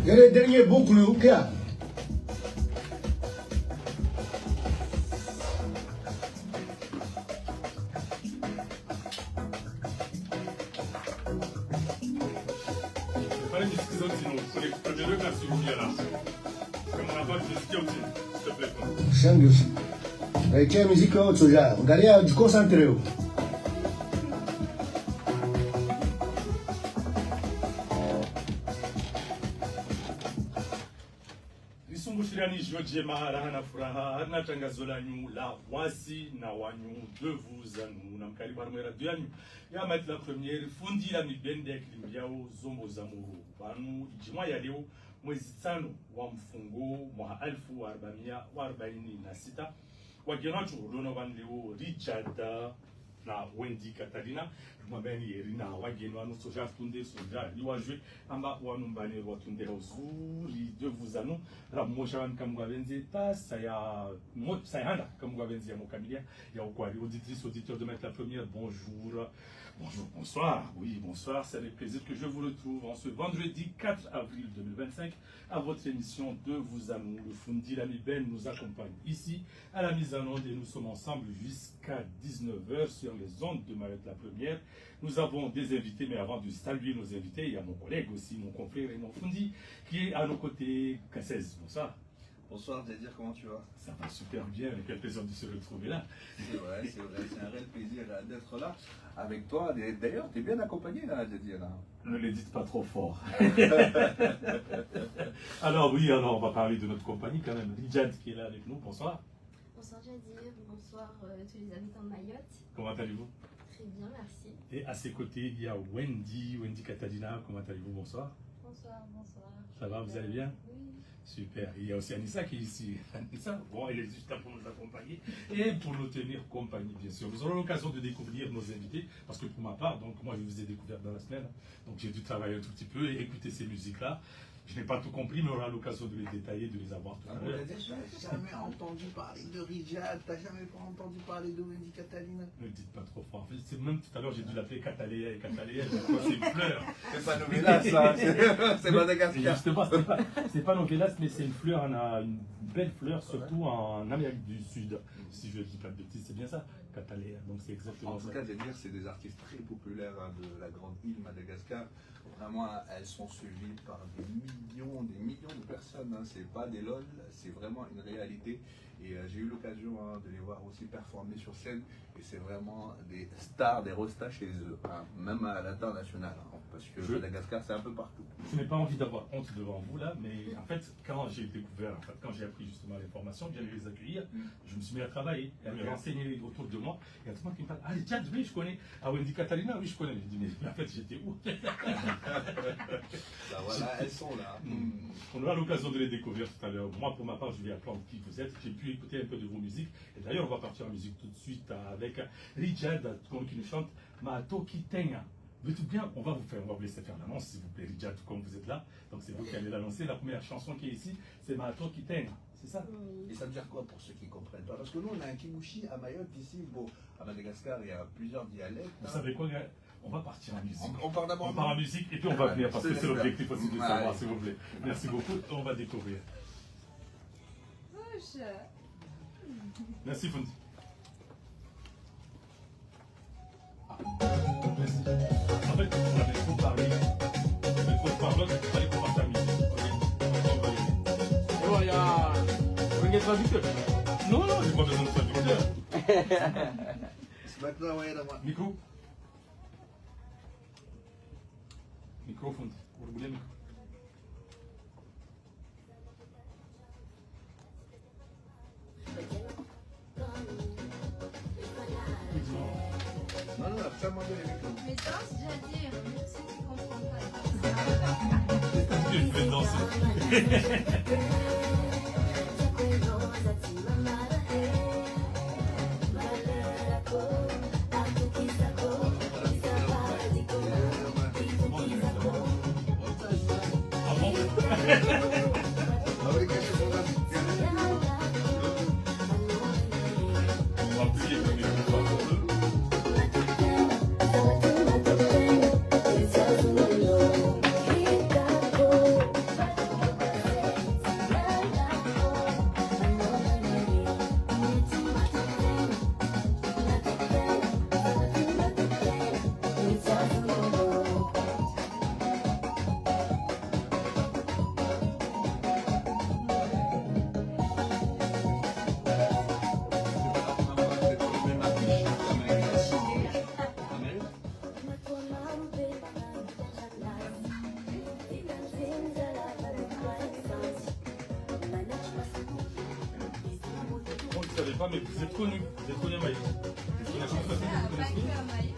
Il y a les derniers boucles ou quoi? Shangus. C'è musica oggi già, magari oggi concentreo. Lisumbushirani jojema hana furaha hana tangazo lanyu la wasi na wanyu de vous à nous na mkaribu armera dyanyu ya mati la première fundi la mibende kilimbiao zombo za muru banu ijimwa ya leo mwezi tano wa mfungo mwa 1446 wagena churuno ban leo Richard na Wendy Catalina mwambeni yerina wageni wanu soja tunde soja liwajwe amba wanumbane watunde uzuri de vous anu la moshawan kamwabenze ta saya sayanda kamwabenze ya mokamilia ya ukwari auditrice auditeur de mettre la première bonjour. Bonjour, bonsoir, oui, bonsoir, c'est avec plaisir que je vous retrouve en ce vendredi 4 avril 2025 à votre émission de Vous à nous. Le Fundi Lami Ben nous accompagne ici à la mise en onde et nous sommes ensemble jusqu'à 19h sur les ondes de Mayotte la Première. Nous avons des invités, mais avant de saluer nos invités, il y a mon collègue aussi, mon confrère et mon Fundi qui est à nos côtés, Kassez. Bonsoir. Bonsoir, Dédir, comment tu vas? Ça va super bien, quel plaisir de se retrouver là. C'est vrai, c'est un réel plaisir d'être là avec toi. D'ailleurs, tu es bien accompagné là, Dédir. Ne le dites pas trop fort. Alors oui, alors on va parler de notre compagnie quand même. Rijad qui est là avec nous, bonsoir. Bonsoir Jadir, bonsoir tous les habitants de Mayotte. Comment allez-vous? Très bien, merci. Et à ses côtés, il y a Wendy Catalina, comment allez-vous? Bonsoir. Bonsoir, bonsoir. Ça va, vous allez bien? Oui. Super. Il y a aussi Anissa qui est ici. Anissa, bon, elle est juste là pour nous accompagner et pour nous tenir compagnie, bien sûr. Nous aurons l'occasion de découvrir nos invités, parce que pour ma part, donc moi je vous ai découvert dans la semaine, donc j'ai dû travailler un tout petit peu et écouter ces musiques-là. Je n'ai pas tout compris, mais on aura l'occasion de les détailler, de les avoir tout à l'heure. Tu n'as jamais entendu parler de Rijad, tu n'as jamais entendu parler de Wendy Catalina. Ne le dites pas trop fort. En fait, même tout à l'heure, j'ai dû l'appeler Cataléa et Cataléa. C'est une fleur. C'est pas Novelas, ça. C'est Madagascar. Justement, c'est pas Novelas, mais c'est une fleur. On a une belle fleur, surtout en Amérique du Sud. Si je ne dis pas de bêtises, c'est bien ça, Cataléa. Donc c'est exactement ça. En tout cas, Dédir, c'est des artistes très populaires de la grande île Madagascar. Vraiment, elles sont suivies par des millions de personnes. C'est pas des lol, c'est vraiment une réalité. Et j'ai eu l'occasion de les voir aussi performer sur scène. Et c'est vraiment des stars, des rostas chez eux, même à l'international. Parce que Madagascar, c'est un peu partout. Je n'ai pas envie d'avoir honte devant vous là, mais en fait, quand j'ai découvert, quand j'ai appris justement l'information, que j'allais les accueillir, je me suis mis à travailler, à me renseigner autour de moi. Il y a tout le monde qui me parle, ah, Richard, oui, je connais. Ah, Wendy Catalina, oui, je connais. Je dis, mais en fait, j'étais où? Voilà, elles sont là. On aura l'occasion de les découvrir tout à l'heure. Moi, pour ma part, je vais apprendre qui vous êtes. J'ai pu écouter un peu de vos musiques. Et d'ailleurs, on va partir en musique tout de suite avec Richard qui nous chante Mato Kitenga. Mais tout bien, on va vous laisser faire l'annonce, s'il vous plaît, Richard, comme vous êtes là. Donc c'est vous qui allez l'annoncer. La première chanson qui est ici, c'est Mato Kitenga. C'est ça? Et ça veut dire quoi pour ceux qui ne comprennent pas? Parce que nous, on a un Kimouchi à Mayotte ici. Bon, à Madagascar, il y a plusieurs dialectes. Vous savez quoi, gars? On va partir en musique. On part d'abord en musique et puis on va venir parce que c'est l'objectif aussi de savoir, s'il vous plaît. Merci beaucoup. On va découvrir. Merci, Fundi. Merci. En fait, on avait trop parlé. On avait trop parlé, il fallait qu'on parte à musique. Et voilà. Vous n'êtes pas traducteur? Non, non, j'ai pas besoin de traducteur. Micro. Micro, Fundi. Vous voulez micro? Non, non, absolument pas les micros. Mais danse, Jadir, je sais que tu comprends pas. Je vais danser. pas, mais vous êtes connu. Vous êtes connu à Maïs. Vous êtes connu Pas que à Maïs.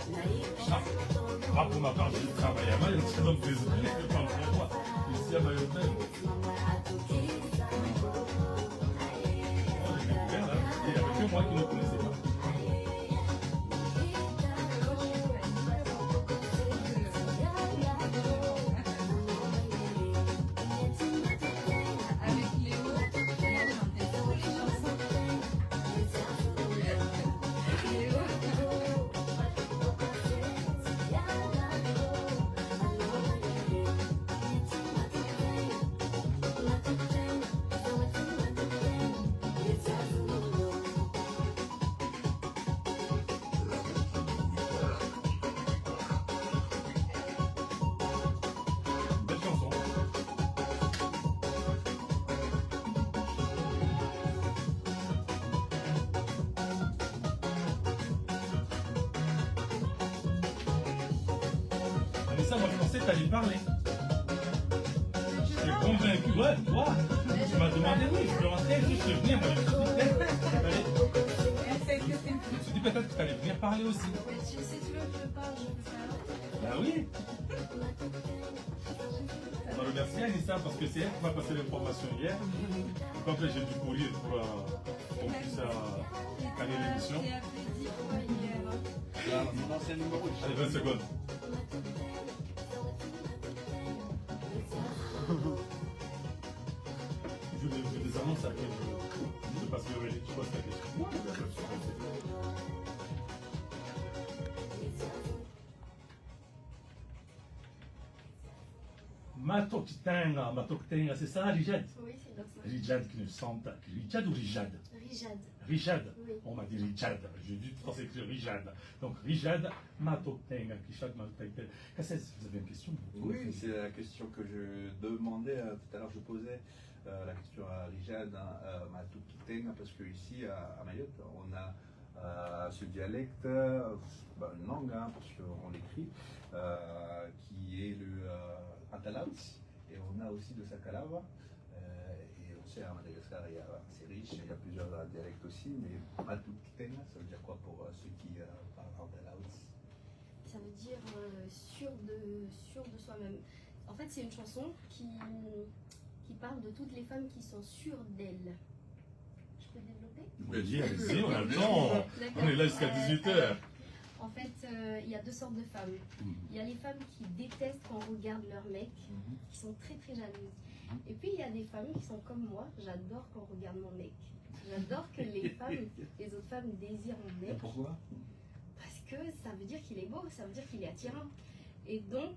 pour ma part, je travaille à Maïs. Donc, désolé, je ne peux pas me voir. Ici à Maïs. Il n'y avait que moi qui ne connaissais pas. Avec Léo, on chantait trop les chansons. Léo. Belle chanson. Mais ça, moi, je pensais que tu allais parler. J'étais convaincu. Ouais, toi, tu m'as demandé, oui, je peux rentrer, juste venir. Moi, je me suis dit peut-être que tu allais venir parler aussi. Mais si tu veux que je parle, je peux faire. Ben oui. On va remercier Anissa parce que c'est elle qui m'a passé l'information hier. Donc après, j'ai dû courir pour qu'on puisse caler l'émission. J'ai appelé 10 fois hier. Mon ancien numéro. Allez, 20 secondes. Je des annonces à laquelle je passe le relais. Je pose la question. Matokitenga, c'est ça, Rijad? Oui, c'est notre nom. Rijad qui ne sente. Rijad ou Rijad? Rijad. Rijad. Oui. On m'a dit Rijad. J'ai dû penser que c'est Rijad. Donc Rijad, Matokitenga, Kishad Matokitenga. Cassez, vous avez une question? Oui, c'est la question que je demandais tout à l'heure. Je posais la question à Rijad, Matokitenga, parce qu'ici à Mayotte, on a ce dialecte, une langue, parce qu'on l'écrit, qui est le Atalaut, et on a aussi le Sakalava. Et on sait à Madagascar, c'est riche, il y a plusieurs dialectes aussi, mais Matokitenga, ça veut dire quoi pour ceux qui parlent Atalaut? Ça veut dire sûr de soi-même. En fait, c'est une chanson qui parle de toutes les femmes qui sont sûres d'elles. Je peux développer? Vas-y, allez-y, on a le temps. On est là jusqu'à 18h. En fait, il y a deux sortes de femmes. Il y a les femmes qui détestent quand on regarde leur mec, qui sont très très jalouses. Et puis il y a des femmes qui sont comme moi, j'adore quand on regarde mon mec. J'adore que les autres femmes désirent mon mec. Pourquoi? Parce que ça veut dire qu'il est beau, ça veut dire qu'il est attirant. Et donc,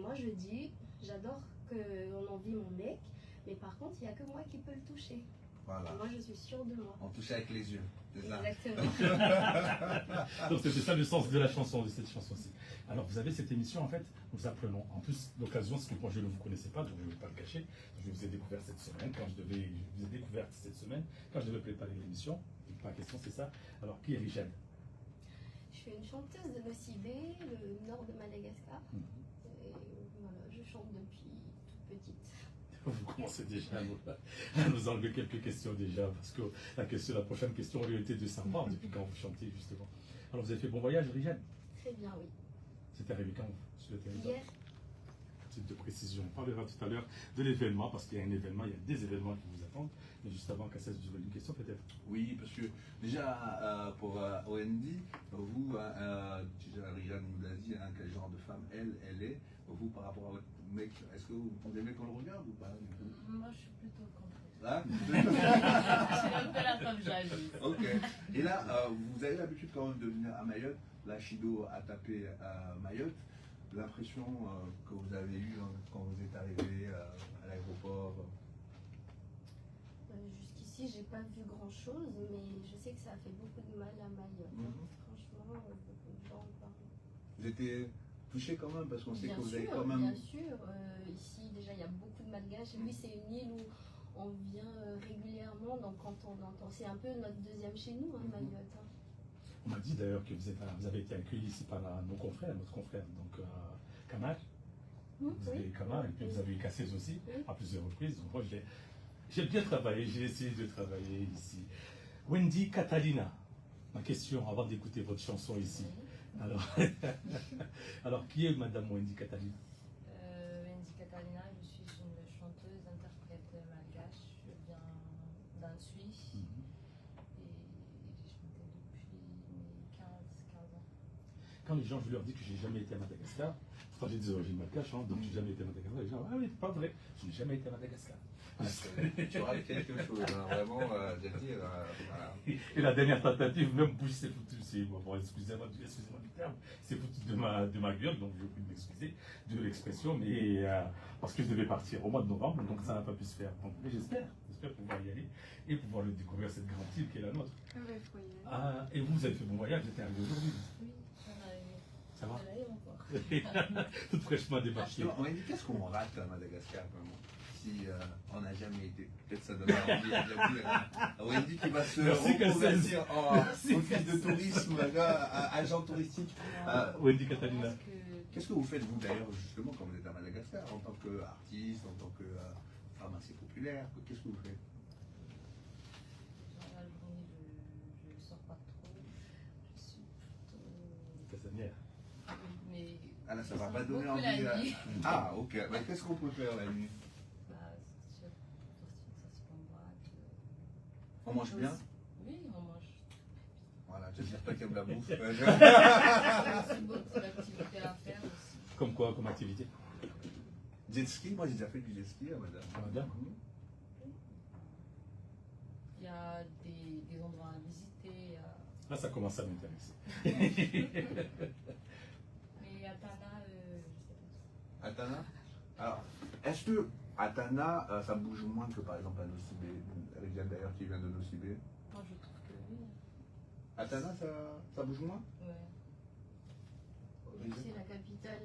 moi je dis, j'adore qu'on envie mon mec, mais par contre, il n'y a que moi qui peux le toucher. Voilà. Moi, je suis sûre de moi. On touche avec les yeux. C'est ça. Exactement. Donc c'était ça le sens de la chanson, de cette chanson-ci. Alors vous avez cette émission, en fait, nous apprenons. En plus, l'occasion, c'est que moi je ne vous connaissais pas, donc je ne vais pas le cacher. Je vous ai découvert cette semaine, je vous ai découvert cette semaine, quand je devais préparer l'émission. Pas question, c'est ça. Alors, qui est Rijad? Je suis une chanteuse de Nocibé, le nord de Madagascar. Et voilà, je chante depuis toute petite. Vous commencez déjà à nous enlever quelques questions déjà, parce que la prochaine question aurait été de savoir depuis quand vous chantez justement. Alors vous avez fait bon voyage, Rijad? Très bien, oui. C'est arrivé quand sur le territoire? Hier, Petite de précision. On parlera tout à l'heure de l'événement, parce qu'il y a un événement, il y a des événements qui vous attendent. Mais juste avant, Cassès, vous avez une question peut-être? Oui, parce que déjà pour OND, vous, Rijad nous a dit quel genre de femme elle est. Vous, par rapport à votre mec, est-ce que vous aimez qu'on le regarde ou pas? Moi, je suis plutôt le contraire. Hein? Je suis un peu la femme jalouse. Ok. Et là, vous avez l'habitude quand même de venir à Mayotte. Là, Chido a tapé à Mayotte. L'impression que vous avez eue quand vous êtes arrivé à l'aéroport? jusqu'ici, j'ai pas vu grand-chose, mais je sais que ça a fait beaucoup de mal à Mayotte. Franchement, beaucoup de gens en parlent. Vous étiez touché quand même parce qu'on sait Bien que vous avez sûr, quand même. bien sûr. Ici, déjà, il y a beaucoup de Malgaches. Et puis, c'est une île où on vient régulièrement. Donc, quand on entend, c'est un peu notre deuxième chez nous, Mayotte. On m'a dit d'ailleurs que vous avez été accueillis ici par notre confrère, donc Kamar. Vous avez Kamar, et puis vous avez eu Cassez aussi, à plusieurs reprises. Donc moi, j'ai bien travaillé, j'ai essayé de travailler ici. Wendy Catalina, ma question avant d'écouter votre chanson ici. Alors, alors qui est Madame Wendy Catalina? Wendy Catalina, je suis une chanteuse, interprète malgache. Je viens d'Annecy et j'ai chanté depuis mes 15 ans. Quand les gens, je leur dis que j'ai jamais été à Madagascar, pourtant j'ai des origines malgaches, hein, donc j'ai jamais été à Madagascar, les gens, ah oui, pas vrai, je n'ai jamais été à Madagascar. Tu auras quelque chose, hein, vraiment, je veux dire, voilà. Et la dernière tentative, même bouche, c'est foutu, bon, excusez-moi du terme, c'est foutu de ma gueule, donc je vais m'excuser de l'expression, mais parce que je devais partir au mois de novembre, donc ça n'a pas pu se faire. Donc, mais j'espère pouvoir y aller et pouvoir le découvrir, cette grande île qui est la nôtre. Et vous avez fait bon voyage, j'étais arrivé aujourd'hui. Oui, on a aimé. Ça va? On a aimé encore. Tout fraîchement débarqué. On m'a dit qu'est-ce qu'on rate à Madagascar vraiment si on n'a jamais été. Peut-être ça donne envie à Wendy. Wendy qui va se reconvertir en office de tourisme, agent touristique. Wendy Catalina. Qu'est-ce que vous faites vous d'ailleurs justement quand vous êtes à Madagascar en tant qu'artiste, en tant que femme assez populaire? Qu'est-ce que vous faites? Dans la journée, je ne sors pas trop. Je suis plutôt. Casanière. Mais. Ah là, ça je va sors pas donner beaucoup envie. la nuit. Ah, ok. Mais qu'est-ce qu'on peut faire la nuit? Sortir en boîte. On mange bien? Oui, on mange. Voilà, j'espère pas qu'il y a de la bouffe. Il y a aussi beaucoup d'activités à faire aussi. Comme quoi, comme activité? Jet ski, moi j'ai déjà fait du jet ski à Madame. Madame. Il y a des endroits à visiter. Il y a... Là, ça commence à m'intéresser. Mais Atana, je sais pas. Atana? Alors, est-ce que Atana, ça bouge moins que par exemple à Nosibé? Ariane d'ailleurs qui vient de Nosibé. Moi, je trouve que oui. Atana, ça bouge moins? Ouais. C'est la capitale.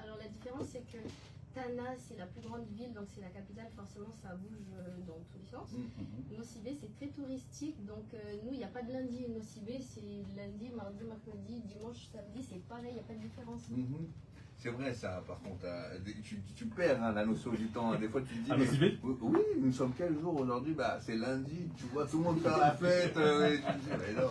Alors la différence c'est que Tana c'est la plus grande ville, donc c'est la capitale, forcément ça bouge dans tous les sens. Nosibé c'est très touristique, donc nous il n'y a pas de lundi. Nosibé c'est lundi, mardi, mercredi, dimanche, samedi, c'est pareil, il n'y a pas de différence. C'est vrai ça, par contre, tu perds la notion du temps. Des fois tu te dis, À Nosibé? oui, nous sommes quel jour aujourd'hui? Bah, c'est lundi, tu vois tout le monde faire la fête. Et tu te dis, mais non.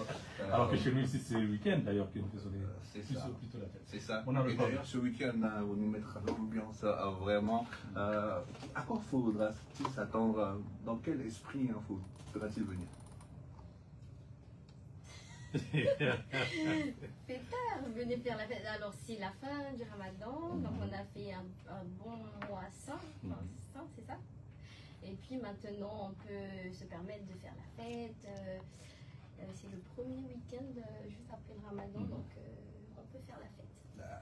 Alors que chez nous ici, c'est le week-end d'ailleurs que nous faisons c'est ça. plutôt la fête. C'est ça. On a le Et temps. d'ailleurs, ce week-end, on nous mettra l'ambiance vraiment. À quoi faudra-t-il s'attendre? Dans quel esprit faudra-t-il venir? Pétard, venez faire la fête. Alors c'est la fin du Ramadan, donc on a fait un bon mois saint, c'est ça. Et puis maintenant on peut se permettre de faire la fête. C'est le premier week-end juste après le Ramadan, donc on peut faire la fête.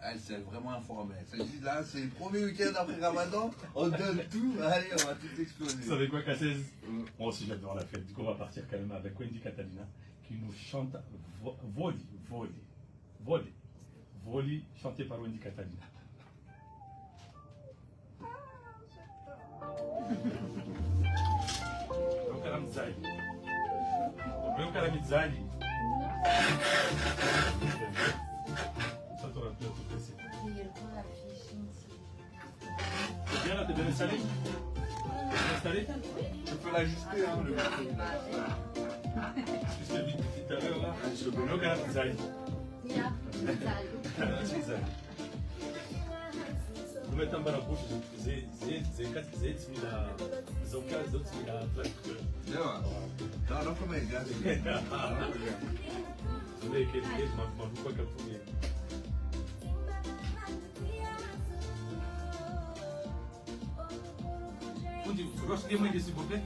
Elle s'est vraiment informée. Elle s'est dit là, c'est le premier week-end après Ramadan, on donne tout, allez, on va tout exploser. Vous savez quoi, Cassez? Moi aussi j'adore la fête. Du coup, on va partir quand même avec Wendy Catalina qui nous chante Voli, chanté par Wendy Catalina. Meu cara Mizali. Ça t'aurait pu tout laisser. Il y a pas la fiche ici. C'est bien là, t'es bien installé? Bien installé? Tu peux l'ajuster, hein, le Je t'ai vu tout à l'heure là. Meu cara Mizali. Yeah, Mizali. Vous mettez en bas la bouche, c'est la zoka, c'est la traducteur. Non, come è? Vous avez écrit, ma vous pas capté. Je dis moi s'il vous plaît.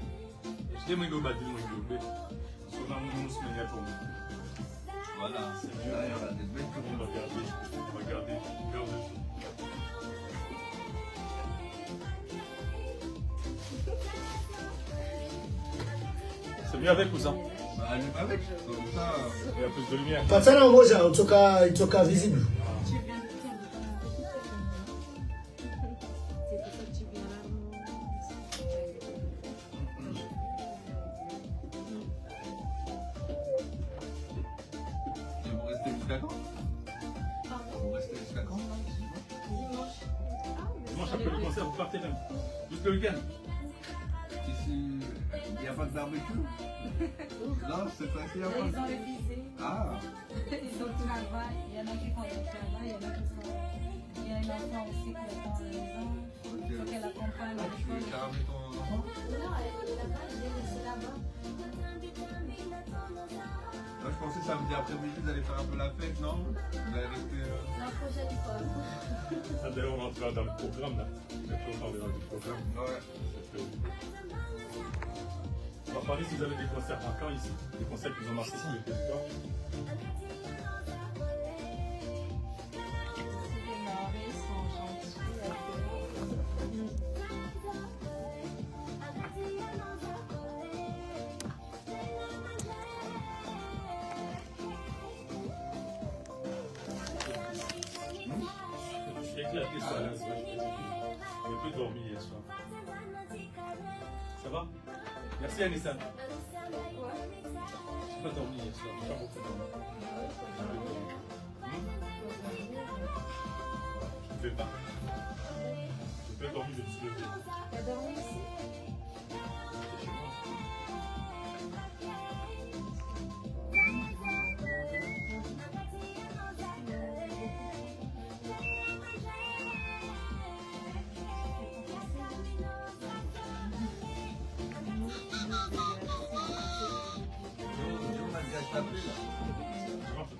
Je dis moi que vous battez moi que vous plaît. On a un mousse pour vous. Voilà, c'est mieux. Il y aura des belles On va regarder. C'est mieux avec ou sans? Avec, comme ça. Il y a plus de lumière. Patsana moja utoka visible. Et vous restez jusqu'à quand? Vous restez jusqu'à quand? Dimanche après le concert, vous partez même. Juste le week-end. Ici, n'y a pas de barbecue? Non, c'est pas ça. Ils ont le visé. Ah, Ils sont tout là-bas. Il y en a qui font le travail, il y en a qui sont. Il y a une enfant aussi qui attend à la maison. ok. Il faut qu'elle accompagne à Tu veux l'école. ramener ton enfant? Non, elle est là-bas, je l'ai laissée là-bas. Moi, je pensais samedi après-midi, vous allez faire un peu la fête, non? Vous allez rester. La prochaine fois. Ça, d'ailleurs, on rentrera dans le programme là. Après, on parlera du programme. Ouais. On va parler si vous avez des concerts marquants ici, des concerts qui vous ont marqué sur le territoire. Les Maoris sont gentils. Je suis éclaté sur la soirée. J'ai peu dormi hier soir. Ça va? Merci Anissa. J'ai pas dormi hier soir, j'ai pas beaucoup dormi. Je ne fais pas. J'ai peu dormi, je me suis levé. T'as dormi ici? J'étais chez moi. Joe Malgache t'a appelé, là? Je rentre.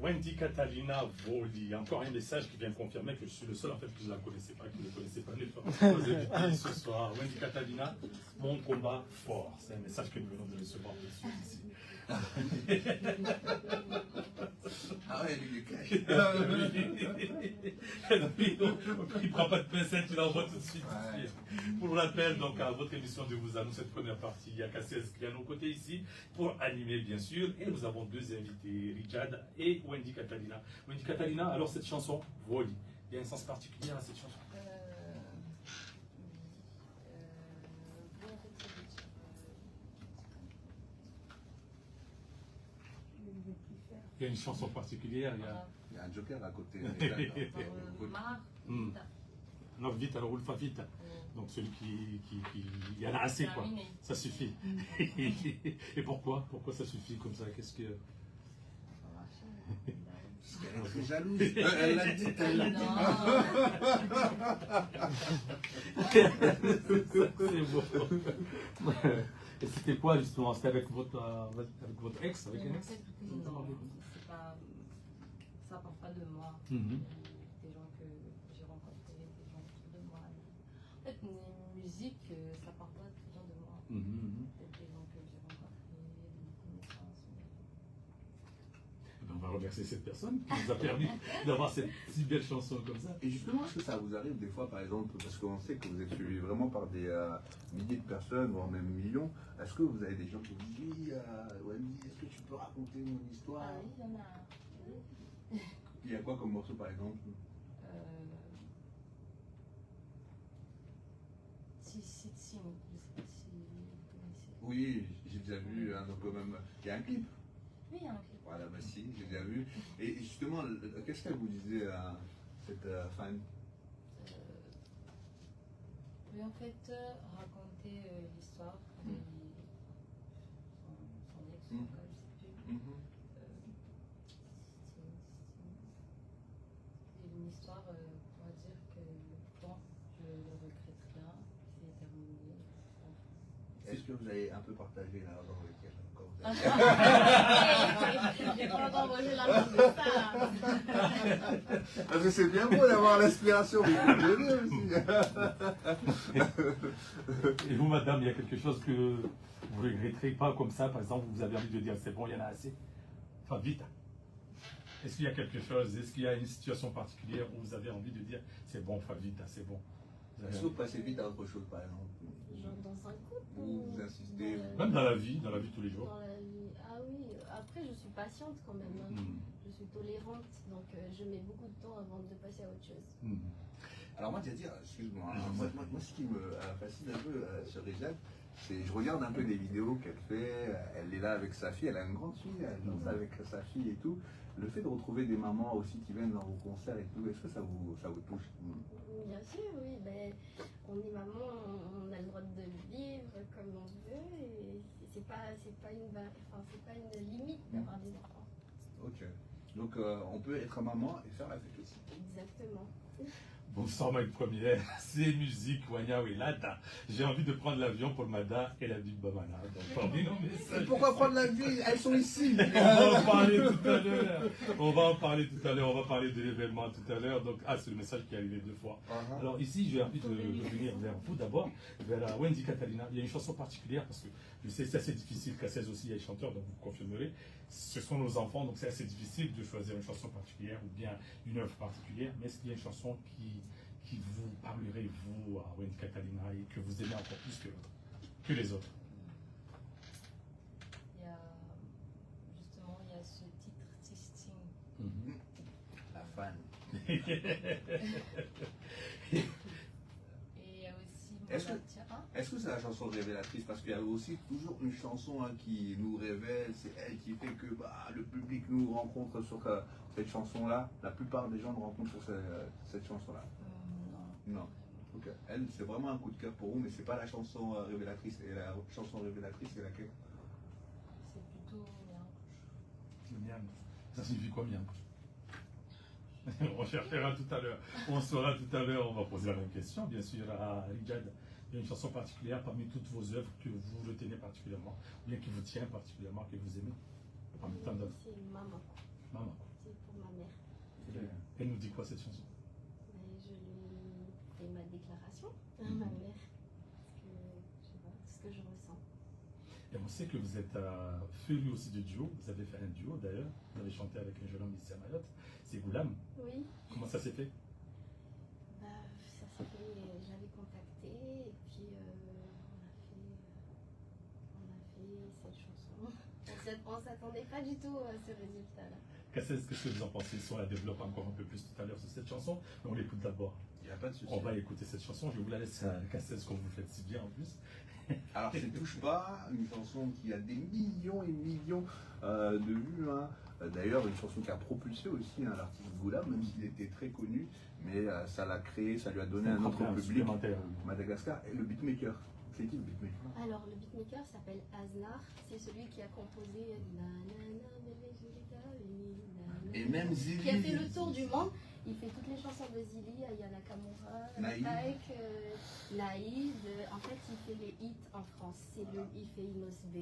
Wendy Catalina Voli, encore un message qui vient confirmer que je suis le seul en fait qui ne la connaissait pas, qui ne connaissait pas nos invités ce soir. Wendy Catalina, mon combat fort. C'est un message que nous venons de recevoir de suite ici. Ah ouais, lui, il est caché. Il ne prend pas de pincette, il envoie tout de suite. Ouais. Pour le rappel, donc, à votre émission de Vous à nous, cette première partie, il y a Cassius qui est à nos côtés ici pour animer, bien sûr. Et nous avons deux invités, Richard et Wendy Catalina. Wendy Catalina, alors cette chanson, Voli, il y a un sens particulier à cette chanson? Il y a une chanson particulière, il y a... Il y a un joker à côté. Mar. Hmm. Non, vite, alors Ulfa vite. Donc celui qui... Il y en a assez, quoi. Terminé. Ça suffit. Et pourquoi? Pourquoi ça suffit comme ça? Qu'est-ce que... Parce qu'elle est très jalouse. Elle l'a dit, elle l'a dit. C'est beau. Et c'était quoi justement? C'était avec votre ex? Avec un En ex? fait, non, c'est pas, ça part pas de moi. Mhm. Des gens que j'ai rencontrés, des gens autour de moi. En fait, une musique, ça part pas toujours de moi. Mhm. Peut-être des gens que j'ai rencontrés, des connaissances. On va remercier cette personne qui nous a permis d'avoir cette si belle chanson comme ça. Et justement, est-ce que ça vous arrive des fois, par exemple, parce qu'on sait que vous êtes suivi vraiment par des milliers de personnes, voire même millions, est-ce que vous avez des gens qui vous disent oui, Wendy, est-ce que tu peux raconter mon histoire? Ah oui, il y en a. Oui. Il y a quoi comme morceau, par exemple? Si, je sais pas si vous connaissez. Oui, j'ai déjà vu, donc quand même, il y a un clip. Oui, il y a un clip. Voilà, bah si, j'ai déjà vu. Et justement, qu'est-ce qu'elle vous disait à cette fan? Oui, en fait, raconter l'histoire de son ex, en tout cas, je sais plus. C'est une histoire pour dire que bon, je ne regrette rien, c'est terminé. Est-ce que vous avez un peu partagé là dans lequel quand vous avez... J'ai pas encore mangé la langue de ça. Parce que c'est bien beau d'avoir l'inspiration, mais il faut donner aussi. Et vous, madame, il y a quelque chose que vous ne regretterez pas comme ça? Par exemple, vous avez envie de dire c'est bon, il y en a assez? Enfin, vite. Est-ce qu'il y a quelque chose? Est-ce qu'il y a une situation particulière où vous avez envie de dire c'est bon, enfin, vite, c'est bon? Est-ce que vous passez vite à autre chose, par exemple? Genre dans un couple. Vous insistez. Même dans la vie de tous les jours. Dans la vie. Ah oui, après je suis patiente quand même. Hein. Mhm. Je suis tolérante, donc je mets beaucoup de temps avant de passer à autre chose. Mhm. Alors moi, je vais dire, excuse-moi, moi, ce qui me fascine un peu sur Rijad, Je regarde un peu des vidéos qu'elle fait, elle est là avec sa fille, elle a une grande fille, elle danse avec sa fille et tout. Le fait de retrouver des mamans aussi qui viennent dans vos concerts et tout, est-ce que ça vous touche? Bien sûr, oui. Ben, on est maman, on a le droit de vivre comme on veut et c'est pas une limite d'avoir des enfants. Ok. Donc on peut être maman et faire la fête aussi. Exactement. Bonsoir, ma première, c'est musique, Wanya Welata. J'ai envie de prendre l'avion pour Mada et la Big Bamana. Donc, parmi nos messages. Et pourquoi prendre l'avion? Elles sont ici. On va en parler tout à l'heure. On va parler de l'événement tout à l'heure. Donc, c'est le message qui est arrivé 2 fois. Alors, ici, j'ai envie de revenir vers vous d'abord, vers Wendy Catalina. Il y a une chanson particulière parce que je sais, c'est assez difficile. Qu'à 16 aussi, il y a une chanteur, donc vous confirmerez. Ce sont nos enfants, donc c'est assez difficile de choisir une chanson particulière ou bien une œuvre particulière. Mais est-ce qu'il y a une chanson qui vous parlerait, vous, à Wendy Catalina, et que vous aimez encore plus que les autres? Il y a ce titre, Tisting. La fan. Et il y a aussi Est-ce que c'est la chanson révélatrice? Parce qu'il y a aussi toujours une chanson qui nous révèle, c'est elle qui fait que le public nous rencontre sur cette chanson-là. La plupart des gens nous rencontrent sur cette chanson-là. Non. Ok. Elle, c'est vraiment un coup de cœur pour vous, mais c'est pas la chanson révélatrice. Et la chanson révélatrice, c'est laquelle? C'est plutôt Le miam. Ça signifie quoi, miam? On cherchera tout à l'heure. On saura tout à l'heure. On va poser la même question, bien sûr, à Rijad. Il y a une chanson particulière parmi toutes vos œuvres que vous retenez particulièrement, ou bien qui vous tient particulièrement, que vous aimez? Parmi tant d'autres. C'est maman. Maman. C'est pour ma mère. Elle nous dit quoi cette chanson? Je lui fais ma déclaration à ma mère. Ce que je ressens. Et on sait que vous êtes féru aussi de duo. Vous avez fait un duo d'ailleurs. Vous avez chanté avec un jeune homme ici à Mayotte. C'est Goulam. Oui. Comment ça s'est fait? Ça s'est fait, j'avais contacté et puis on a fait cette chanson. On ne s'attendait pas du tout à ce résultat-là. Qu'est-ce que vous en pensez? Si on la développe encore un peu plus tout à l'heure sur cette chanson, mais on l'écoute d'abord. Il n'y a pas de souci. On va écouter cette chanson. Je vous la laisse à Cassez, comme vous le faites si bien en plus. Alors, c'est Touche pas, une chanson qui a des millions et millions de vues. D'ailleurs, une chanson qui a propulsé aussi l'artiste Goulam, même s'il était très connu, mais ça l'a créé, ça lui a donné un autre public. Madagascar. Et le beatmaker, c'est qui le beatmaker? Alors, le beatmaker s'appelle Aznar, c'est celui qui a composé Et même Zili. Qui a fait le tour du monde. Il fait toutes les chansons de Zili, Ayana Kamura, Taek, Naïd. En fait, il fait les hits en France. Il fait Inos B,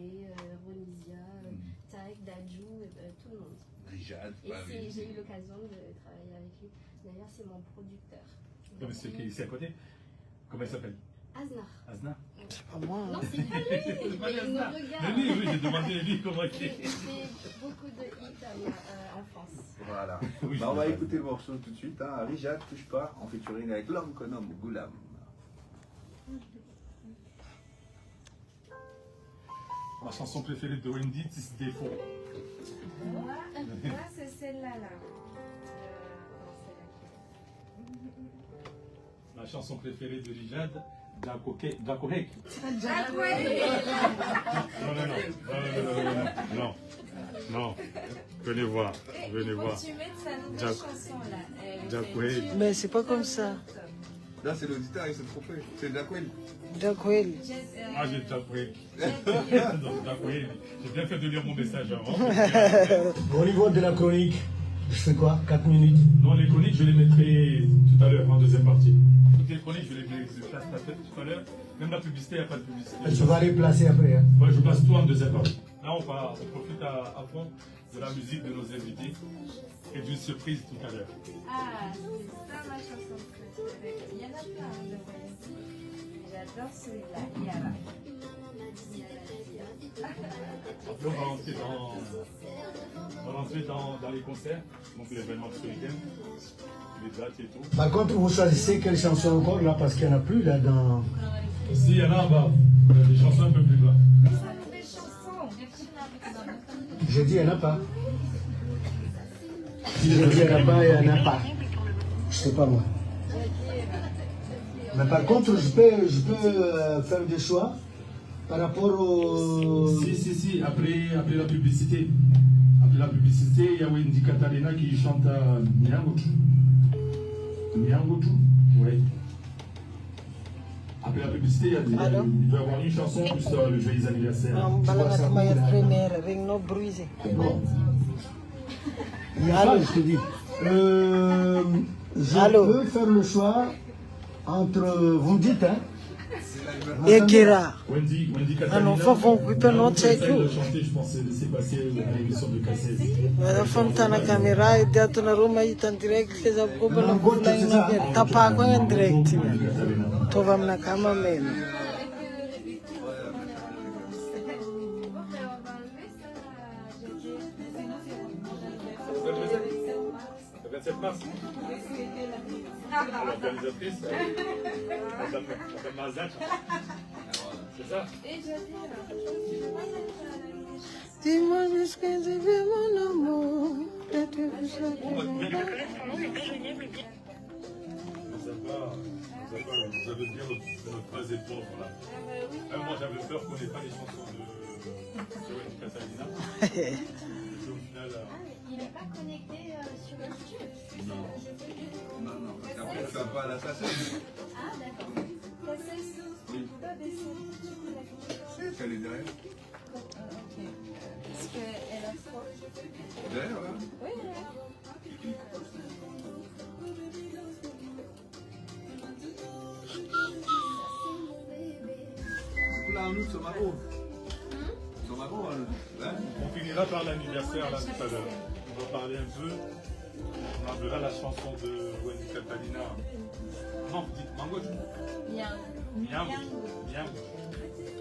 Ronisia, Taek, Dajou, tout le monde. Rijad. Et j'ai eu l'occasion de travailler avec lui. D'ailleurs, c'est mon producteur. C'est qui est ici à côté? Comment il s'appelle? Aznar. Aznar? C'est pas moi. Non, c'est pas lui. Il me regarde. Oui, j'ai demandé lui comment il est. Il fait beaucoup de hits en France. Voilà. Oui, On va écouter le morceau tout de suite. Rijad, Touche pas, en featuring avec l'homme qu'on nomme Goulam. Ma chanson préférée de Wendy, c'est Défaut. Moi, c'est celle-là. Ma chanson préférée de Rijad, Jakohek. Non. Venez voir. Tu mets sa nouvelle chanson là. Jakohek. Mais c'est pas comme ça. Là, c'est l'auditeur, il s'est trompé. C'est Jacqueline. Jacqueline. Ah, j'ai Jakohek. Donc, Jakohek. J'ai bien fait de lire mon message avant. Au niveau de la chronique, je fais quoi? 4 minutes? Non, les chroniques, je les mettrai tout à l'heure, en deuxième partie. Toutes les chroniques, je les place tout à l'heure. Même la publicité, il n'y a pas de publicité. Tu vas les placer après. Hein. Ouais, je place tout en deuxième partie. Là, on profite à fond de la musique de nos invités et d'une surprise tout à l'heure. C'est ça ma chanson préférée. Il y en a plein de Wendy. J'adore celui-là, Yara. Après, on va rentrer dans les concerts, donc l'événement de ce week-end, les dates et tout. Par contre, vous choisissez quelle chanson encore là, parce qu'il n'y en a plus là dans. Si, il y en a en bas. Il y a des chansons un peu plus bas. Mais ça nous des chansons. J'ai dit il n'y en a pas. J'ai dit il n'y en a pas, il n'y en a pas. Je sais pas moi. Mais par contre, je peux faire des choix. par rapport au... Si, après la publicité. Après la publicité, il y a Wendy Catalina qui chante Miangotu. Miangotu, ouais. Après la publicité, il doit y avoir une chanson plus le joyeux anniversaire. Première, avec nos bruisés. Il y a pas, je te dis. Je peux faire le choix entre... Vous me dites, hein? Et Kira. Wendy Catalina. Ah non, faut qu'on coupe notre c'est tout. de chanter, je pense, c'est passé à l'émission de Cassez. La femme t'a la caméra et d'être dans la room, il est en direct, les abos, la boule, t'as pas quoi en direct. Toi, va me caméra, mais. Le 27 mars. L'organisatrice, Madame Mazat. C'est ça? Dis-moi ce que je veux, mon amour. Vous avez bien notre phrase et pauvre là. Moi j'avais peur qu'on n'ait pas les chansons de Wendy Catalina. Au final, Il n'est pas connecté sur le studio. Non, parce qu'après, tu vas pas à la station. Ah, d'accord. Elle est derrière. Est-ce qu'elle a froid? Derrière, là. Oui, Là, en août, Somaro. Somaro, hein? on finira par l'anniversaire là tout à l'heure. On va parler un peu. On appellera la chanson de Wendy Catalina. Non, vous dites Mango. Miango.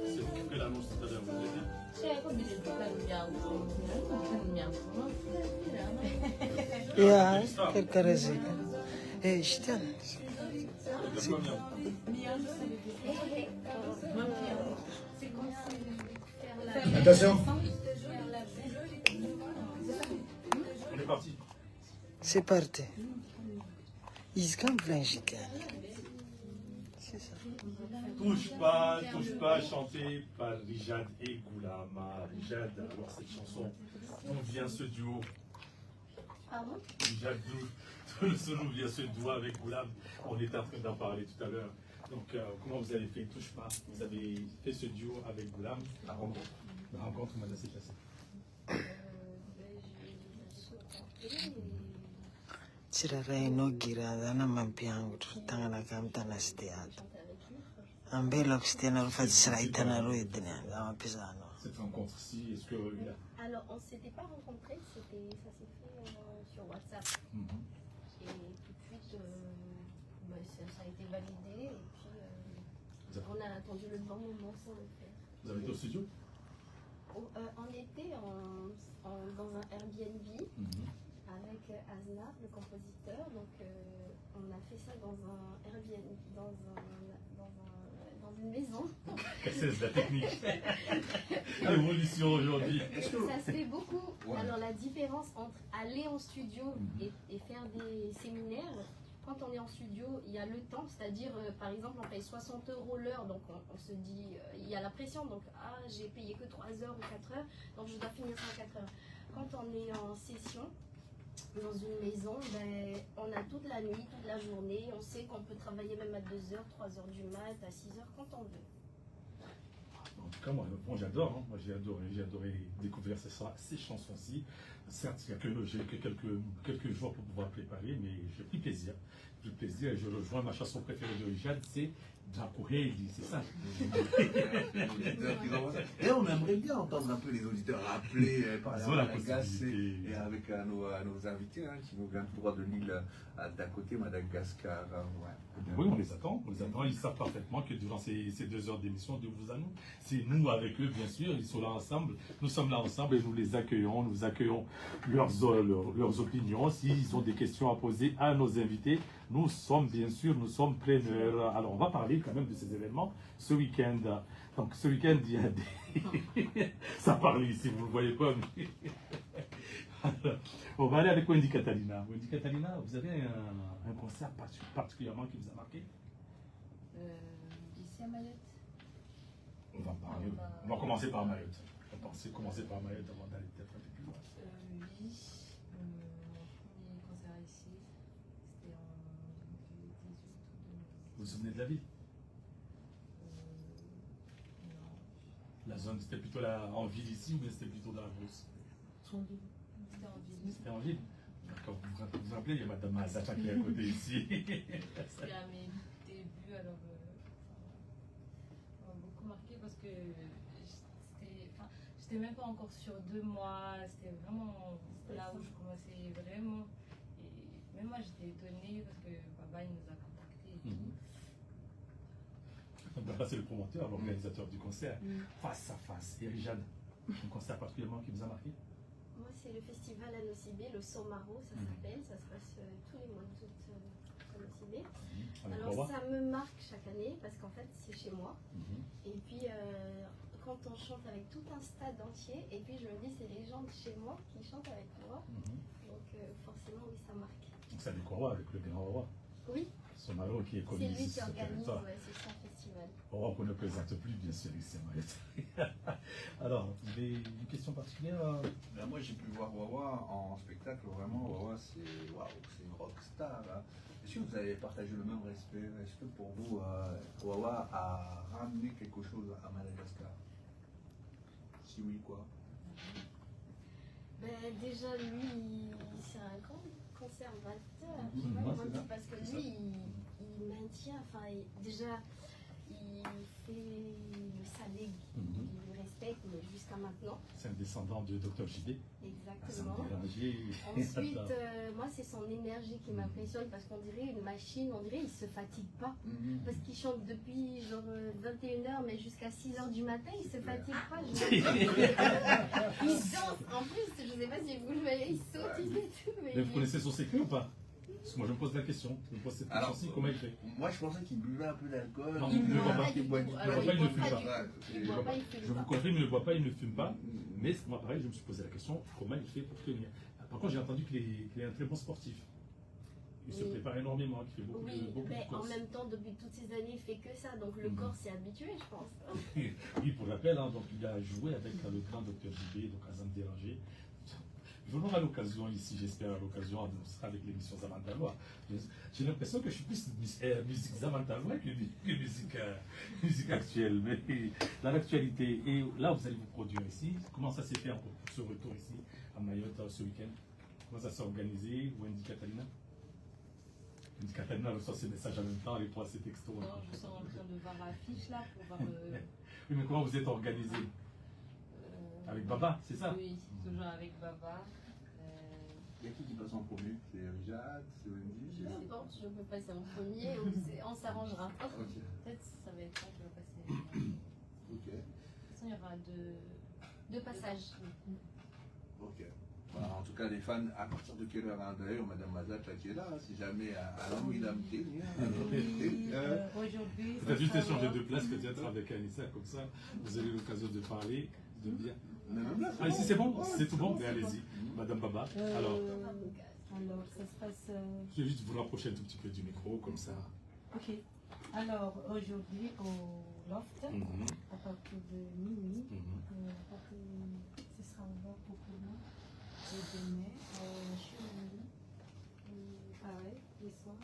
C'est vous qui ferez l'annonce tout à l'heure, vous allez dire. Yeah, quelques raisons. Eh, je t'aime. C'est combien? Attention. On est parti. C'est parti. Ils sont plein chicken. C'est ça. Touche pas, chanté par Rijad et Goulama. Rijad, alors cette chanson, d'où vient ce duo? Pardon? Rijad, d'où vient ce duo avec Goulam? On était en train d'en parler tout à l'heure. Donc, comment vous avez fait Touche pas? Vous avez fait ce duo avec Goulam. La rencontre, comment ça s'est passé? Chirarai no gira dana mampiangu tangana kam tanastiato. Ambelo stiana rufat sraitana ruidnia dama pisano. Cette rencontre-ci, est-ce que Alors, on ne s'était pas rencontrés, ça s'est fait sur WhatsApp. Et tout de suite, ça a été validé. Et puis, on a attendu le bon moment pour le faire. vous avez été au studio? On était dans un Airbnb avec Aznar, le compositeur. Donc, on a fait ça dans un Airbnb, dans une maison. C'est la technique. L'évolution aujourd'hui. Ça se fait beaucoup. Alors, la différence entre aller en studio et faire des séminaires, quand on est en studio, il y a le temps, c'est-à-dire, par exemple, on paye 60 € l'heure, donc on se dit, il y a la pression, donc, j'ai payé que 3 heures ou 4 heures, donc je dois finir ça en 4 heures. Quand on est en session, dans une maison, on a toute la nuit, toute la journée, on sait qu'on peut travailler même à 2 heures, 3 heures du mat, à 6 heures, quand on veut. En tout cas, moi j'adore. Moi j'ai adoré découvrir ces chansons-ci. Certes, il y a quelques jours pour pouvoir préparer, mais j'ai pris plaisir. Et je rejoins ma chanson préférée de Rijad, c'est Dracouredi, c'est ça. Et on aimerait bien entendre un peu les auditeurs rappeler par la Madagascar et avec nos invités qui nous viennent tout droit de l'île d'à côté, Madagascar. Oui, on les attend. Ils savent parfaitement que durant ces 2 heures d'émission de vous annonce, c'est nous avec eux, bien sûr. Ils sont là ensemble. Nous sommes là ensemble et nous les accueillons. Nous accueillons leurs opinions. S'ils ont des questions à poser à nos invités, nous sommes preneurs. Alors, on va parler quand même de ces événements ce week-end. Donc, ce week-end, il y a des... Ça parle ici, vous ne le voyez pas. Mais... Alors, on va aller avec Wendy Catalina. Wendy Catalina, vous avez un concert particulièrement qui vous a marqué? Ici à Mayotte. On va va parler. On va commencer par Mayotte. On va commencer par Mayotte avant d'aller peut-être un peu plus loin. Oui, mon premier concert ici, c'était en 2018 ou 2019. Vous vous souvenez de la ville? Non. La zone, c'était plutôt en ville ici ou bien c'était plutôt dans la brousse? C'était en ville. C'était en ville. D'accord, vous vous rappelez, il y a Madame Mazacha qui est à côté ici. C'était à mes débuts, alors ça m'a beaucoup marqué parce que j'étais même pas encore sur 2 mois, c'était vraiment là où je commençais vraiment. Et même moi j'étais étonnée parce que Baba il nous a contactés et tout. Baba c'est le promoteur, l'organisateur du concert. Face à face. Et Rijad, un concert particulièrement qui vous a marqué? Moi, c'est le festival à Nosibé, le Somaro, ça s'appelle. Ça se passe tous les mois d'août à Nosibé. Alors, ça me marque chaque année parce qu'en fait, c'est chez moi. Et puis, quand on chante avec tout un stade entier, et puis je me dis, c'est les gens de chez moi qui chantent avec moi. Donc, forcément, oui, ça marque. Donc, c'est avec Roi, avec le grand Roi. Oui. Somaro qui est connu C'est lui ici qui sur le organise, territoire. ouais, c'est son festival. Roi qu'on ne présente plus, bien sûr, ici à Mayotte. Alors, une question particulière? Ben, moi j'ai pu voir Wawa en spectacle, vraiment Wawa c'est une rockstar. Hein. Est-ce que vous avez partagé le même respect? Est-ce que pour vous Wawa a ramené quelque chose à Madagascar? Si oui, quoi? Ben, déjà, lui, c'est un grand conservateur. Parce que lui, il maintient, enfin, déjà, il fait le SADEG, il le respecte, mais jusqu'à maintenant. C'est un descendant de Dr JB. Exactement. Ensuite, moi, c'est son énergie qui m'impressionne parce qu'on dirait une machine, on dirait il se fatigue pas. Parce qu'il chante depuis genre 21h, mais jusqu'à 6h du matin, il se fatigue pas. Il danse, en plus, je sais pas si vous le voyez, il saute, il fait tout. Mais vous connaissez son secret ou pas? Parce que moi je me pose la question. Je me pose cette question-ci, comment il fait? Moi je pensais qu'il buvait un peu d'alcool. Non, Il ne boit pas. il boit pas, il ne fume pas. Il boit pas, il fume Je vous pas. confirme, il ne boit pas, il ne fume pas. Mais moi, pareil, je me suis posé la question, comment il fait pour tenir? Par contre, j'ai entendu qu'il est un très bon sportif. Il se prépare énormément, qu'il fait beaucoup Oui, de mais en courses. même temps, depuis toutes ces années, il fait que ça. Donc le corps s'est habitué, je pense. Oui, pour rappel, hein, donc il a joué avec le grand docteur JB, donc Azam Déranger. Venons à l'occasion ici, j'espère à l'occasion, on sera avec l'émission Zamantalois. J'ai l'impression que je suis plus musique Zamantalois que musique actuelle. Mais dans l'actualité, et là vous allez vous produire ici, comment ça s'est fait pour ce retour ici à Mayotte ce week-end? Comment ça s'est organisé? Wendy Catalina? Wendy Catalina reçoit ses messages en même temps, les trois ses textos. Non, je suis en train de voir l'affiche là pour voir. Oui, mais comment vous êtes organisé? Avec Baba, c'est ça? Oui, toujours avec Baba. Il y a qui passe en premier? C'est Rijad? C'est Wendy? Je sais pas, je peux passer en premier ou on s'arrangera. Ok. Peut-être ça va être ça qui va passer. Ok. De toute façon, il y aura deux passages. Ok. Voilà, en tout cas, les fans, à partir de quelle heure? Hein, d'ailleurs, Madame Mazacha qui est là, hein, si jamais à l'Amouidamté. Aujourd'hui. Peut-être juste échanger de place peut-être avec Anissa, comme ça vous avez l'occasion de parler, de bien. Ah ici c'est bon? C'est tout bon? Mais allez-y, Madame Baba. Alors, ça se passe. je vais juste vous rapprocher un tout petit peu du micro, comme ça. Ok. Alors, aujourd'hui, au Loft, à partir de minuit, ce sera ouvert pour tout le monde. Et demain, chez Wendy, pareil, les soirs,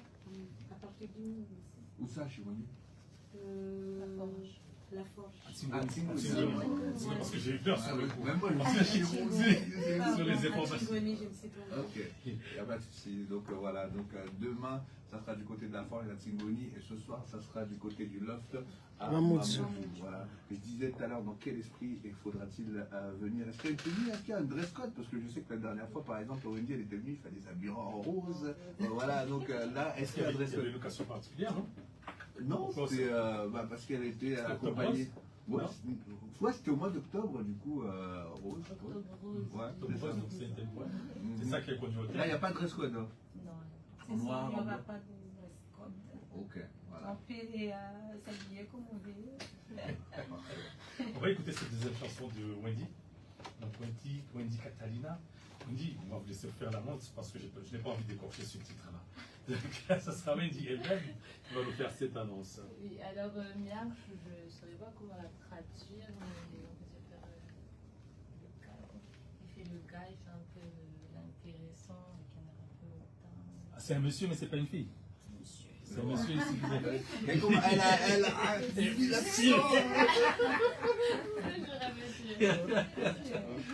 à partir de minuit aussi. Où ça, chez Wendy? La Forge. Parce que j'ai eu peur sur le coup. Même moi, je Parce suis que chez sur les informations. Je ne sais pas. Ok, il n'y a pas de souci. Donc voilà, donc demain, ça sera du côté de la Forge et de la Tsingoni, et ce soir, ça sera du côté du Loft à Mamoudzou. Voilà. Je disais tout à l'heure, dans quel esprit faudra-t-il venir? Est-ce qu'il y a une tenue? Est-ce qu'il y a un dress code? Parce que je sais que la dernière fois, par exemple, Wendy, elle était venue, il fallait s'habiller en rose. Voilà, donc là, est-ce qu'il y a un dress Il y avait code? une occasion particulière, non? Non, c'était parce qu'elle était accompagnée. Ouais, c'était au mois d'octobre, du coup, rose. Octobre rose. Ouais, Donc c'est un tel point. C'est ça qui est conduit au Là, il terme. n'y a pas de dress code. Hein. Non. C'est ça, Noir, il n'y en aura blanc. pas de dress code. Ok, On voilà. peut s'habiller comme on veut. On va écouter cette deuxième chanson de Wendy. Donc Wendy Catalina. Wendy, on va vous laisser faire la montre parce que je n'ai pas envie d'écorcher ce titre-là. Donc, ça sera Wendy et Ben qui va nous faire cette annonce. Oui, alors Miang, je ne saurais pas comment la traduire, mais on peut dire faire le gars. Il fait le gars, il fait un peu l'intéressant, qui en a un peu autant. Ah, c'est un monsieur, mais c'est pas une fille. C'est un monsieur ici qui vient. Mais comment elle a dit l'action.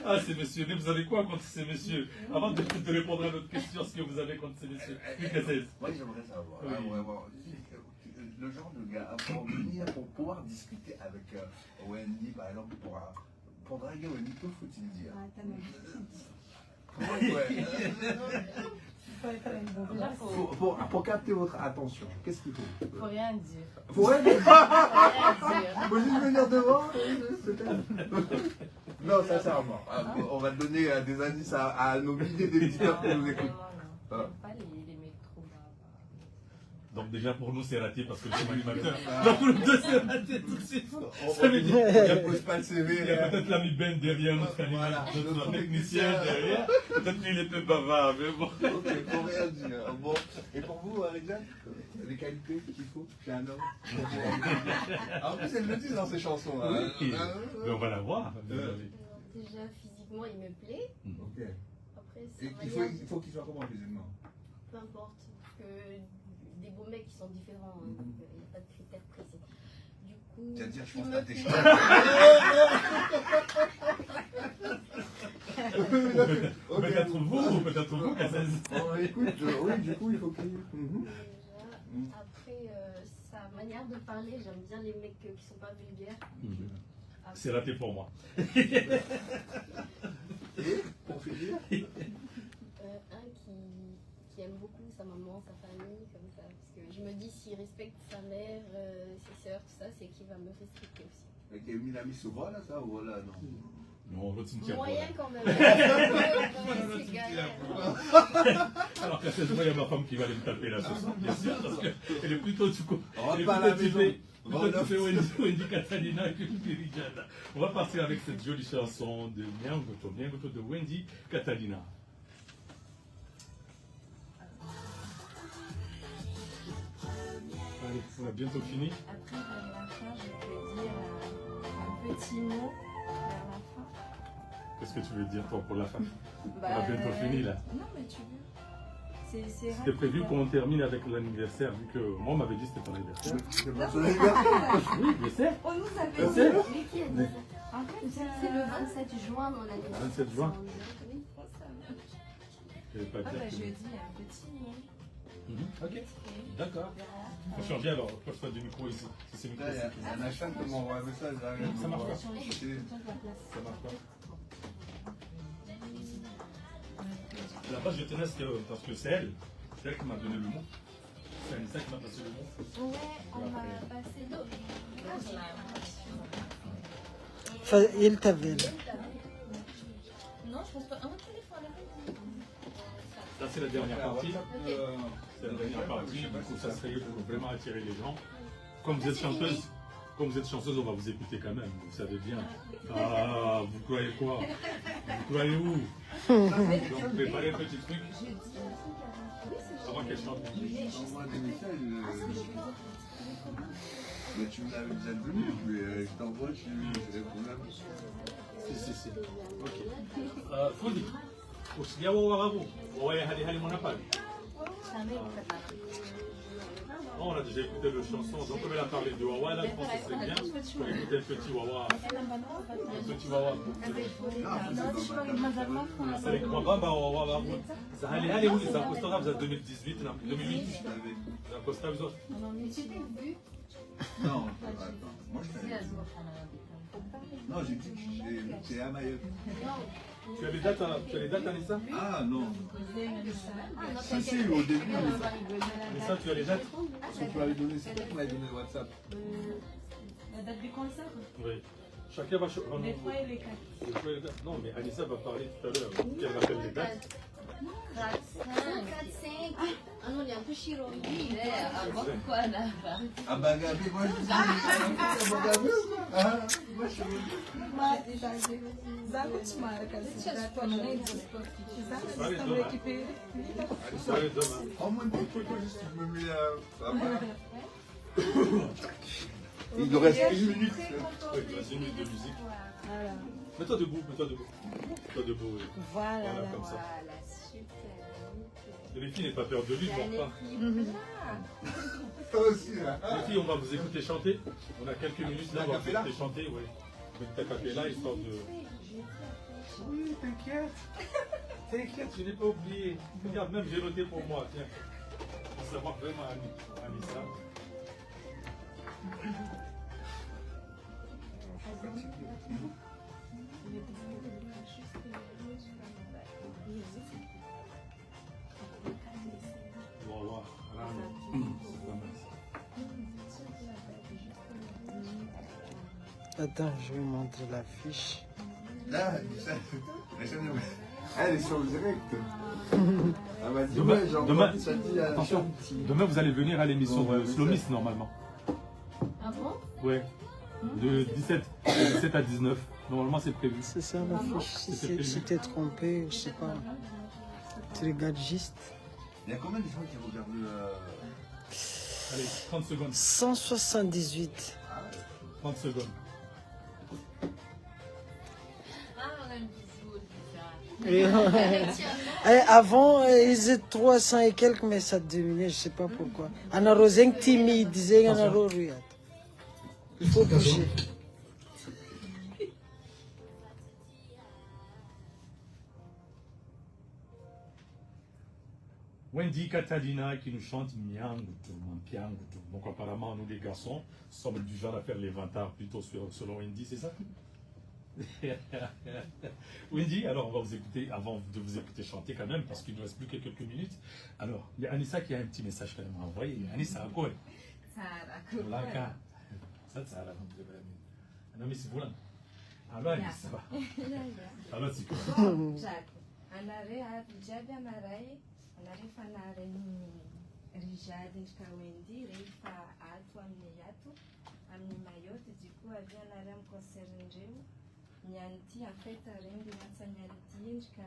Ah, c'est monsieur. Mais vous avez quoi contre ces messieurs? Avant de répondre à notre question, ce que vous avez contre ces messieurs? Moi, j'aimerais savoir. Oui. Vraiment, le genre de gars, pour venir, pour pouvoir discuter avec Wendy, par exemple, pour draguer Wendy, que faut-il dire? Ah, t'as mal. Pour capter votre attention, qu'est-ce qu'il faut? Faut rien dire. Faut rien dire. Faut juste venir devant. Non, sincèrement. On va donner des indices à nos milliers d'éditeurs qui nous écoutent. Non, j'aime pas les mecs trop bas. Donc déjà pour nous c'est raté parce que je suis animateur. Donc pour nous deux c'est raté tout de suite. Ça veut dire On ne pose pas le CV. il y a peut-être l'ami Ben derrière, notre animateur, notre technicien derrière. Peut-être qu'il est peu bavard, mais bon. Ok, faut rien dire. Bon, et pour vous, Alexandre, les qualités qu'il faut chez un homme? En plus, elle le dit dans ses chansons. Hein. Oui. Mais on va la voir. Déjà, physiquement, il me plaît. Ok. Après, Et c'est il faut qu'il soit comment physiquement? peu importe. Que des beaux mecs qui sont différents, hein, donc il n'y a pas de critères précis. Du coup, Tu vas dire, je qui pense me pas à tes plaît- Peut-être vous, Cassez. Oh, écoute, oui, du coup, il faut qu'il. Déjà, après, sa manière de parler, j'aime bien les mecs qui sont pas vulgaires. Après, C'est raté pour moi. Et pour finir, un qui aime beaucoup sa maman, sa famille, comme ça. Parce que je me dis, s'il respecte sa mère, ses sœurs, tout ça, c'est qu'il va me respecter aussi. avec Minami Souvra, là, ça, ou voilà, non? Non, l'autre cimetière. Moyen quand même. C'est galère. Alors Cassez, moi il y a ma femme qui va aller me taper là ce soir, bien sûr, parce qu'elle est plutôt du coup. On va Elle est pas à la plutôt maison. typée Wendy Catalina que Rijana. On va partir avec cette jolie chanson de Nyangoto de Wendy Catalina. Allez, on a bientôt fini. Après, vers la fin, je peux dire un petit mot vers la fin. Qu'est-ce que tu veux dire toi pour la fin? Bah, On a bientôt fini là. Non, mais tu veux. C'est C'était prévu qu'on termine avec l'anniversaire, vu que moi on m'avait dit que c'était ton anniversaire. C'est pas son anniversaire. Oui, je sais. On nous Je avait sais. dit. Mais qui a dit ça? En fait, C'est le 27 juin, mon anniversaire. 27 juin. Oui. Je vais pas Ah dire bah que- je dis un petit mot. Ok, d'accord. Faut changer alors, proche-toi du micro ici. Si c'est le micro Là, il y ici. a un achat qui m'envoie un message. Là, Ça marche pas. C'est- Ça marche pas. À la base, je tenais à ce que, parce que c'est elle qui m'a donné le mot. C'est Anissa qui m'a passé le mot. Ouais, on m'a passé d'autres. Il t'avait. Non, je pense pas. Un autre téléphone. Ça, c'est la dernière partie. Euh, C'est la dernière partie. Du coup, ça serait pour vraiment attirer les gens. Comme vous êtes chanteuse, on va vous écouter quand même. Vous savez bien. Ah, vous croyez quoi? Vous croyez où? Donc, préparez un petit truc. Avant qu'elle chante. J'envoie des messages. Mais tu me l'avais déjà donné, mais je t'envoie, je réponds là. Si. Ok. Fundi. Usikia wao hali mwanapale. On a déjà écouté le chanson, donc on va la parler de Wawa, là je pense que c'est bien. Pour écouter un petit Wawa. Un petit Wawa. C'est les Kwababa Wawa. Ça hali oui, ça Costa Rica 2018, 2008. Ça Costa Rica. Non, attends. Moi, je t'avais dit. Non, j'ai dit que c'est à Mayotte. Tu as les dates, Anissa? Ah non. Ah, Si, si, au début. Anissa, tu as les dates? Parce que tu m'avais donné, c'est toi qui m'avais donné le WhatsApp. La date du concert. Oui. Chacun va choisir. Les 3 et les 4. Non, mais Anissa va parler tout à l'heure. Elle rappelle les dates. 4, 5. Ah non, il est un peu chiro. Pourquoi là-bas? Ah bah Gabi, moi je dis ah bah Gabi ou quoi? Ah, moi je suis Zago te marca, assim, já atualmente. Allez, Estamos demain. équipés. Allez, demain. en moins de photos juste tu me mets ça va. Il nous reste une minute. Oui, il reste une minute de musique. Mets-toi debout, mets-toi debout. Mets-toi debout, oui. Voilà, Voilà, comme ça. Voilà, super. Et les filles, n'aient pas peur de lui, Il y a bon les pas. filles Toi aussi là. Les filles, on va vous écouter chanter. On a quelques minutes là, on va vous Acapella. écouter chanter, oui. Avec ta capella, histoire de... Oui, t'inquiète. T'inquiète, je n'ai pas oublié. Regarde, même j'ai noté pour moi, tiens. Pour savoir vraiment Anissa. Voilà, Attends, je vais montrer la fiche. Là, elle est sur le direct. Elle m'a dit Demain- ouais, genre demain- ça dit à la Attention, chambre. demain vous allez venir à l'émission Bon, de ouais, Slow mais Miss normalement. Ah bon? Ouais. De 17 à 19. Normalement c'est prévu. C'est ça la fiche. Si t'es trompé, je sais pas. Tu regardes juste. Il y a combien de gens qui regardent Allez, 30 secondes. 178. 30 secondes. Ah, on a une bisou déjà. Avant, ils étaient 300 et quelques, mais ça diminuait, je sais pas pourquoi. On a rosé timide, disait on a rosé. Il faut bouger. Wendy Catalina qui nous chante Miangutu, Mampiangutu. Donc apparemment, nous les garçons sommes du genre à faire les vantards plutôt selon Wendy, c'est ça? Wendy, alors on va vous écouter, avant de vous écouter chanter quand même, parce qu'il ne nous reste plus que quelques minutes. Alors, il y a Anissa qui a un petit message quand même à envoyer. Anissa, à quoi? Laka. Ça, non, mais c'est vous là. Alors, Anissa. Alors, c'est quoi? Anare avijabi anarai anare fanare ni rijadi ndika wendi reifa alto amni yato amni mayote jiku avi anare mkonserndreu nyanti en fait rendi natsanyariti ndika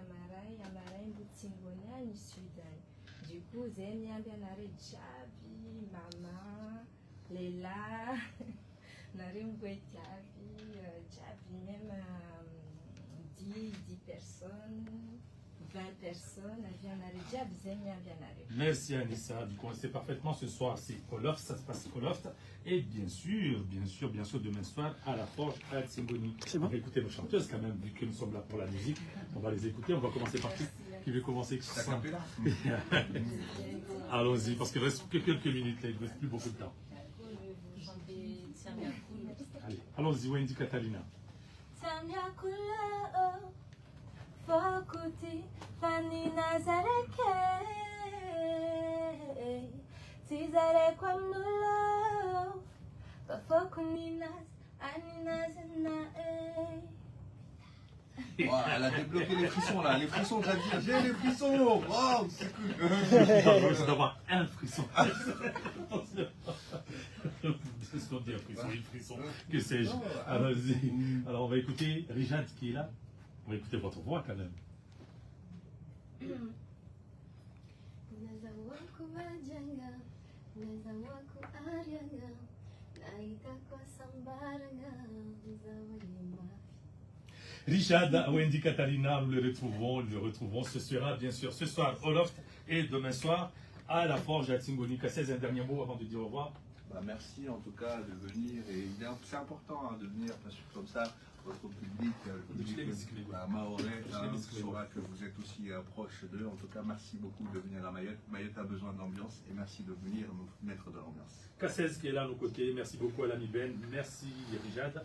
amarai mbutsingoni ani sudani jiku zeni ambi anare jabi mama lela nare mgweti jabi même 10 personnes 20 personnes, Merci Anissa, du coup on sait parfaitement ce soir c'est Oloft, ça se passe Oloft et bien sûr demain soir à la Forge à Tsingoni. On va écouter nos chanteuses quand même vu que nous sommes là pour la musique, on va les écouter, on va commencer par qui veut commencer? Allons-y parce qu'il reste que quelques minutes là, il ne reste plus beaucoup de temps. Allez, allons-y Wendy Catalina. Fokuti fani nazareke Tizare kwa mnulo Fafokuninas aninazana Wow, elle a débloqué les frissons là, les frissons, j'ai dit, j'ai les frissons. Wow, c'est cool. C'est d'avoir un frisson. C'est qu'on dit un frisson, une frisson, que sais-je. Alors on va écouter Rijad qui est là. On va écouter votre voix quand même. Richard, Wendy Catalina, nous le retrouvons. Ce sera bien sûr ce soir au Loft et demain soir à la Forge à Tsingoni. Cassez un dernier mot avant de dire au revoir. Bah, merci en tout cas de venir et c'est important de venir parce que comme ça votre public, mahorais, saura que vous êtes aussi proche d'eux. En tout cas, merci beaucoup de venir à Mayotte. Mayotte a besoin d'ambiance et merci de venir nous mettre de l'ambiance. Cassez qui est là à nos côtés. Merci beaucoup à l'ami Ben. Merci Rijad.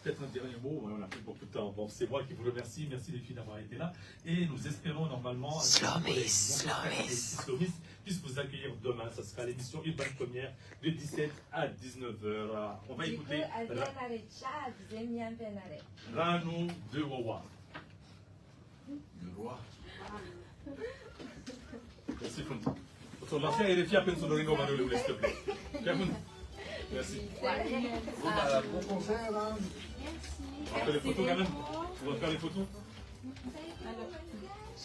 Peut-être un dernier mot, on a pris beaucoup de temps. Bon, c'est moi qui vous remercie. Merci les filles d'avoir été là. Et nous espérons normalement Slow Miss puisse vous accueillir demain. Ça sera l'émission Urban Première de 17 à 19h. On va écouter Ranou de Wawa. Le roi. Merci Fondi. sur l'ancien RFI à peine sur le ring, on va le s'il te plaît. Merci. Bon, bah, bon concert, hein. On va faire les photos, Galan. On va faire les photos.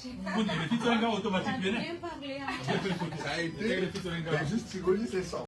Vous dites, les filles sont un gars automatique, Bien parlé. Ça a été, juste Tigoli, c'est ça.